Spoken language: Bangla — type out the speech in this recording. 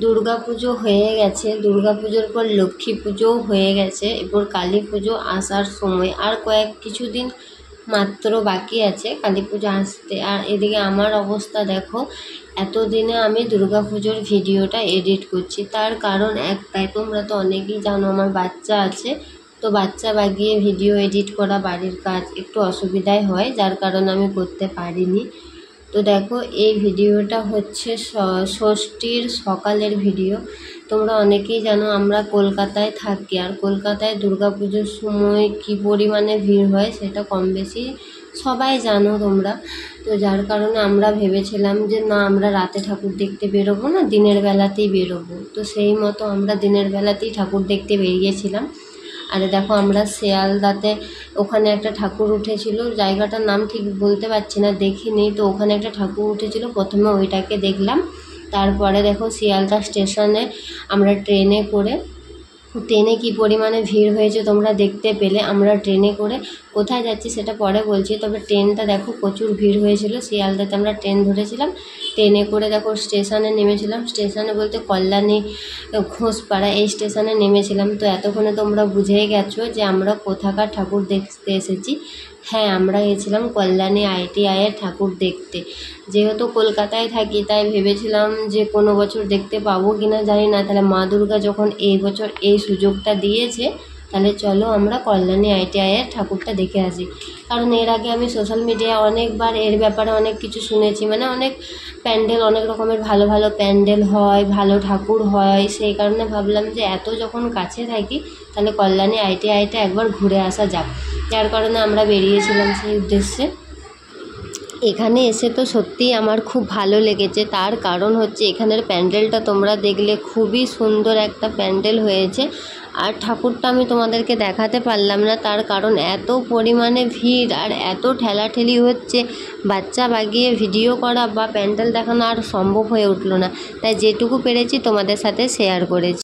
দুর্গা পুজো হয়ে গেছে, দুর্গা পুজোর পর লক্ষ্মী পুজোও হয়ে গেছে, এরপর কালী পুজো আসার সময় আর কিছুদিন মাত্র বাকি আছে কালী পুজো আসতে। আর এদিকে আমার অবস্থা দেখো, এতদিনে আমি দুর্গা পুজোর ভিডিওটা এডিট করছি, তার কারণ একটাই, তোমরা তো অনেকেই জানো আমার বাচ্চা আছে, তো বাচ্চা বাগিয়ে ভিডিও এডিট করা বাড়ির কাজ একটু অসুবিধাই হয়, যার কারণে আমি করতে পারিনি। তো দেখো এই ভিডিওটা হচ্ছে ষষ্ঠীর সকালের ভিডিও। তোমরা অনেকেই জানো আমরা কলকাতায় থাকি, আর কলকাতায় দুর্গা পুজোর সময় কী পরিমাণে ভিড় হয় সেটা কম বেশি সবাই জানো তোমরা। তো যার কারণে আমরা ভেবেছিলাম যে না, আমরা রাতে ঠাকুর দেখতে বেরোবো না, দিনের বেলাতেই বেরোবো। তো সেই মতো আমরা দিনের বেলাতেই ঠাকুর দেখতে বেরিয়েছিলাম। আর দেখো আমরা শিয়ালদাতে ওখানে একটা ঠাকুর উঠেছিল, জায়গাটার নাম ঠিক বলতে পারছি না, দেখিনি। তো ওখানে একটা ঠাকুর উঠেছিল, প্রথমে ওইটাকে দেখলাম। তারপরে দেখো শিয়ালদা স্টেশনে আমরা ট্রেনে কী পরিমাণে ভিড় হয়েছে তোমরা দেখতে পেলে। আমরা ট্রেনে করে কোথায় যাচ্ছি সেটা পরে বলছি, তবে ট্রেনটা দেখো প্রচুর ভিড় হয়েছিল। শিয়ালদাতে আমরা ট্রেন ধরেছিলাম, ট্রেনে করে দেখো স্টেশনে নেমেছিলাম, স্টেশনে বলতে কল্যাণী ঘোষপাড়া এই স্টেশনে নেমেছিলাম। তো এতক্ষণে তোমরা বুঝেই গেছো যে আমরা কোথাকার ঠাকুর দেখতে এসেছি। হ্যাঁ, আমরা গেছিলাম কল্যাণী ITIয়ের ঠাকুর দেখতে। যেহেতু কলকাতায় থাকি তাই ভেবেছিলাম যে কোনো বছর দেখতে পাবো কি না জানি না, তাহলে মা দুর্গা যখন এই বছর এই সুযোগটা দিয়েছে, তাহলে চলো আমরা কল্যাণী ITIয়ের ঠাকুরটা দেখে আসি। কারণ এর আগে আমি সোশ্যাল মিডিয়ায় অনেকবার এর ব্যাপারে অনেক কিছু শুনেছি, মানে অনেক প্যান্ডেল, অনেক রকমের ভালো ভালো প্যান্ডেল হয়, ভালো ঠাকুর হয়, সেই কারণে ভাবলাম যে এত যখন কাছে থাকি তাহলে কল্যাণী ITIটা একবার ঘুরে আসা যাক। যার কারণে আমরা বেরিয়েছিলাম সেই উদ্দেশ্যে। এখানে এসে তো সত্যিই আমার খুব ভালো লেগেছে, তার কারণ হচ্ছে এখানের প্যান্ডেলটা তোমরা দেখলে খুবই সুন্দর একটা প্যান্ডেল হয়েছে। আর ঠাকুরটা আমি তোমাদেরকে দেখাতে পারলাম না, তার কারণ এত পরিমাণে ভিড় আর এত ঠেলাঠেলি হচ্ছে, বাচ্চা বাগিয়ে ভিডিও করা বা প্যান্ডেল দেখানো আর সম্ভব হয়ে উঠলো না। তাই যেটুকু পেরেছি তোমাদের সাথে শেয়ার করেছি।